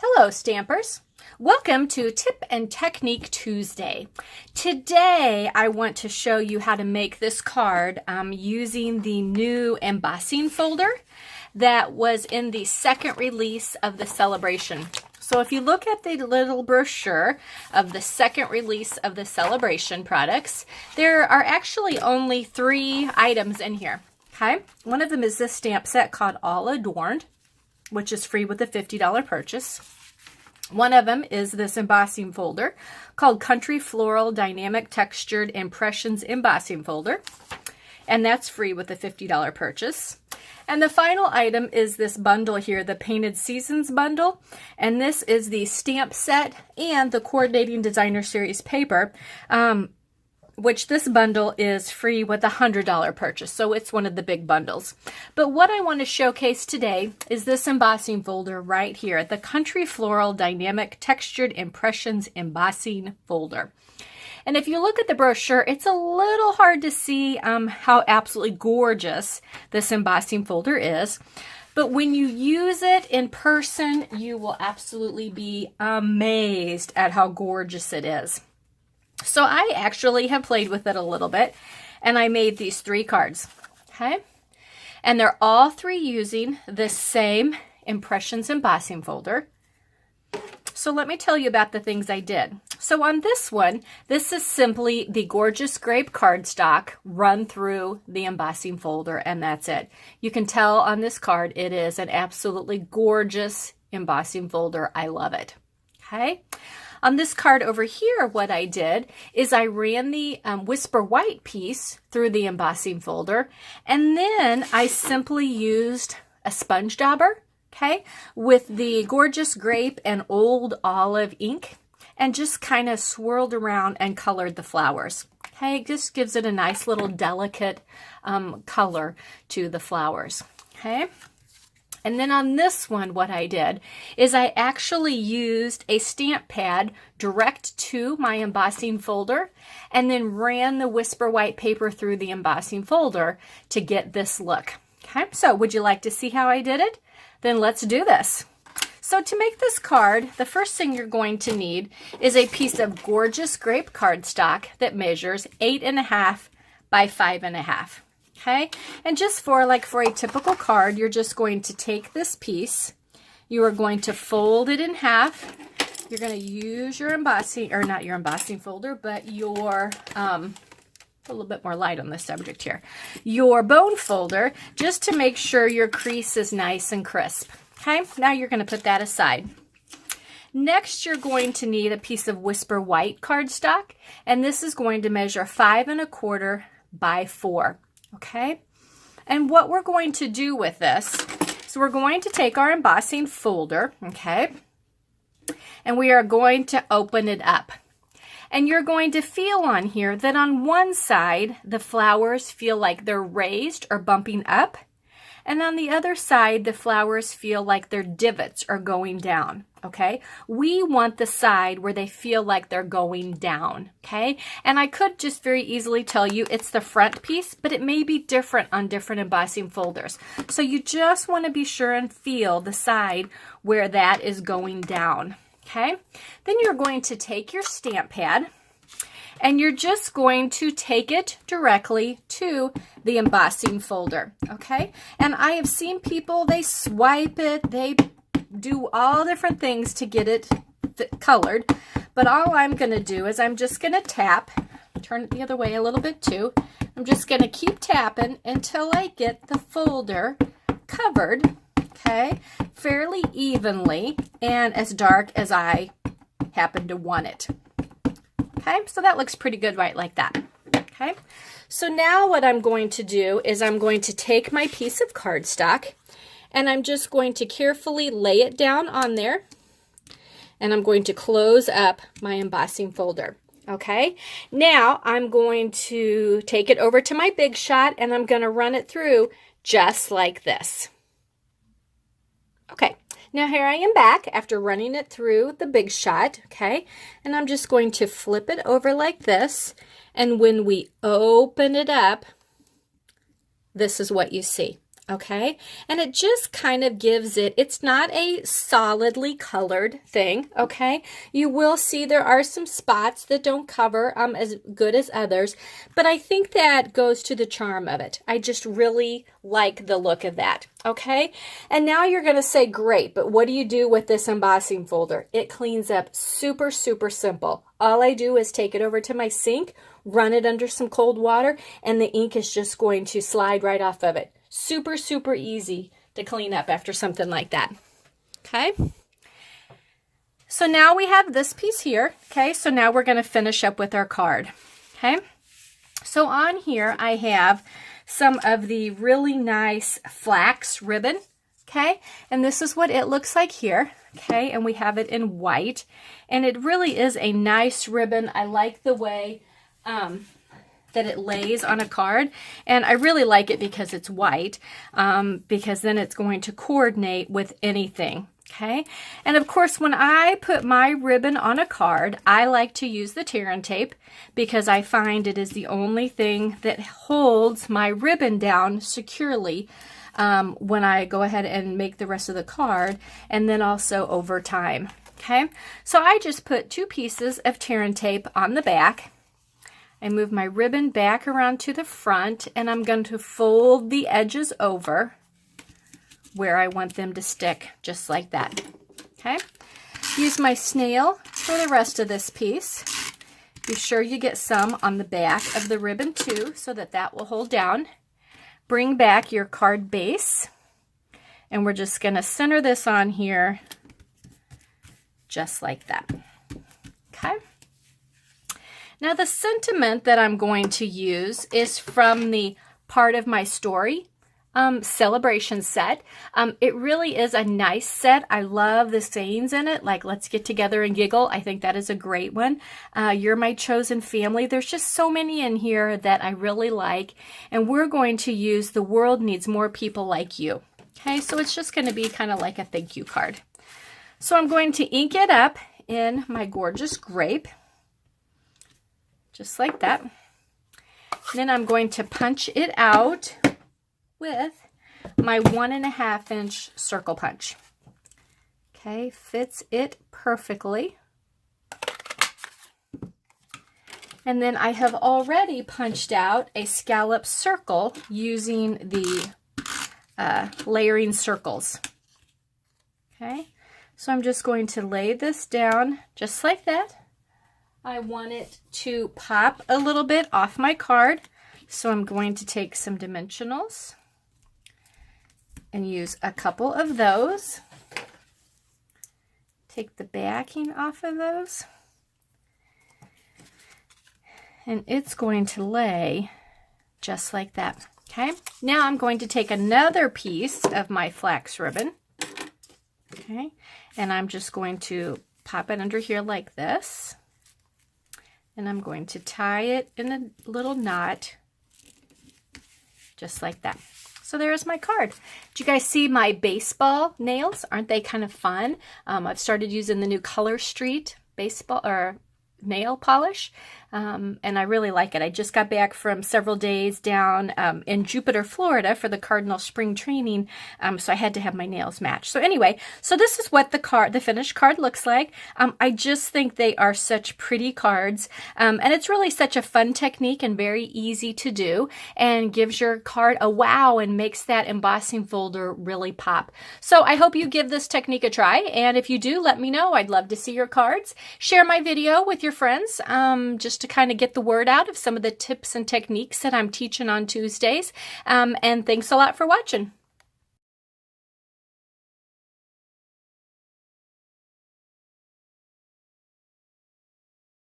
Hello, Stampers. Welcome to Tip and Technique Tuesday. Today, I want to show you how to make this card using the new embossing folder that was in the second release of the celebration. So if you look at the little brochure of the second release of the celebration products, there are actually only 3 items in here. Okay, one of them is this stamp set called All Adorned, which is free with a $50 purchase. One of them is this embossing folder called Country Floral Dynamic Textured Impressions Embossing Folder, and that's free with a $50 purchase. And the final item is this bundle here, the Painted Seasons bundle, and this is the stamp set and the Coordinating Designer Series paper, which this bundle is free with a $100 purchase, so it's one of the big bundles. But what I want to showcase today is this embossing folder right here, the Country Floral Dynamic Textured Impressions Embossing Folder. And if you look at the brochure, it's a little hard to see how absolutely gorgeous this embossing folder is. But when you use it in person, you will absolutely be amazed at how gorgeous it is. So I actually have played with it a little bit, and I made these 3 cards, okay? And they're all 3 using the same Impressions embossing folder. So let me tell you about the things I did. So on this one, this is simply the gorgeous grape cardstock run through the embossing folder, and that's it. You can tell on this card it is an absolutely gorgeous embossing folder. I love it, okay? On this card over here, what I did is I ran the Whisper White piece through the embossing folder, and then I simply used a sponge dauber, okay, with the gorgeous grape and old olive ink, and just kind of swirled around and colored the flowers. Okay, it just gives it a nice little delicate color to the flowers. Okay. And then on this one, what I did is I actually used a stamp pad direct to my embossing folder and then ran the Whisper White paper through the embossing folder to get this look. Okay, so would you like to see how I did it? Then let's do this. So to make this card, the first thing you're going to need is a piece of gorgeous grape cardstock that measures 8.5 by 5.5. Okay, and just for a typical card, you're just going to take this piece, you are going to fold it in half, you're going to use your embossing, or not your embossing folder, but your, a little bit more light on this subject here, your bone folder, just to make sure your crease is nice and crisp. Okay, now you're going to put that aside. Next, you're going to need a piece of Whisper White cardstock, and this is going to measure 5.25 by 4. Okay, and what we're going to do with this, so we're going to take our embossing folder, okay, and we are going to open it up. And you're going to feel on here that on one side, the flowers feel like they're raised or bumping up, and on the other side, the flowers feel like their divots are going down, okay? We want the side where they feel like they're going down, okay? And I could just very easily tell you it's the front piece, but it may be different on different embossing folders. So you just want to be sure and feel the side where that is going down, okay? Then you're going to take your stamp pad, and you're just going to take it directly to the embossing folder, okay? And I have seen people, they swipe it, they do all different things to get it colored, but all I'm going to do is I'm just going to tap, turn it the other way a little bit too. I'm just going to keep tapping until I get the folder covered, okay, fairly evenly and as dark as I happen to want it. Okay, so that looks pretty good right like that. Okay, so now what I'm going to do is I'm going to take my piece of cardstock and I'm just going to carefully lay it down on there, and I'm going to close up my embossing folder. Okay, now I'm going to take it over to my Big Shot and I'm going to run it through just like this. Okay, now here I am back after running it through the Big Shot, okay, and I'm just going to flip it over like this, and when we open it up, this is what you see. Okay, and it just kind of gives it, it's not a solidly colored thing, okay? You will see there are some spots that don't cover as good as others, but I think that goes to the charm of it. I just really like the look of that, okay? And now you're gonna say, great, but what do you do with this embossing folder? It cleans up super, super simple. All I do is take it over to my sink, run it under some cold water, and the ink is just going to slide right off of it. Super, super easy to clean up after something like that. Okay. So now we have this piece here. Okay. So now we're going to finish up with our card. Okay. So on here, I have some of the really nice flax ribbon. Okay. And this is what it looks like here. Okay. And we have it in white. And it really is a nice ribbon. I like the way, that it lays on a card, and I really like it because it's white, because then it's going to coordinate with anything. Okay, and of course when I put my ribbon on a card, I like to use the tear and tape because I find it is the only thing that holds my ribbon down securely when I go ahead and make the rest of the card, and then also over time. Okay, so I just put 2 pieces of tear and tape on the back. I move my ribbon back around to the front, and I'm going to fold the edges over where I want them to stick, just like that. Okay. Use my snail for the rest of this piece. Be sure you get some on the back of the ribbon too, so that that will hold down. Bring back your card base, and we're just going to center this on here, just like that. Okay. Now the sentiment that I'm going to use is from the Part of My Story celebration set. It really is a nice set. I love the sayings in it, like let's get together and giggle. I think that is a great one. You're my chosen family. There's just so many in here that I really like, and we're going to use the world needs more people like you. Okay, so it's just going to be kind of like a thank you card. So I'm going to ink it up in my gorgeous grape, just like that. Then I'm going to punch it out with my 1.5 inch circle punch. Okay, fits it perfectly. And then I have already punched out a scallop circle using the layering circles. Okay, so I'm just going to lay this down just like that. I want it to pop a little bit off my card, so I'm going to take some dimensionals and use a couple of those. Take the backing off of those, and it's going to lay just like that. Okay, now I'm going to take another piece of my flax ribbon, okay, and I'm just going to pop it under here like this. And I'm going to tie it in a little knot, just like that. So there's my card. Did you guys see my baseball nails? Aren't they kind of fun? I've started using the new Color Street baseball or nail polish, and I really like it. I just got back from several days down in Jupiter, Florida for the Cardinal spring training, so I had to have my nails matched. So anyway, so this is what the finished card looks like. I just think they are such pretty cards, and it's really such a fun technique and very easy to do, and gives your card a wow and makes that embossing folder really pop. So I hope you give this technique a try, and if you do, let me know. I'd love to see your cards. Share my video with your friends, just to kind of get the word out of some of the tips and techniques that I'm teaching on Tuesdays. And thanks a lot for watching.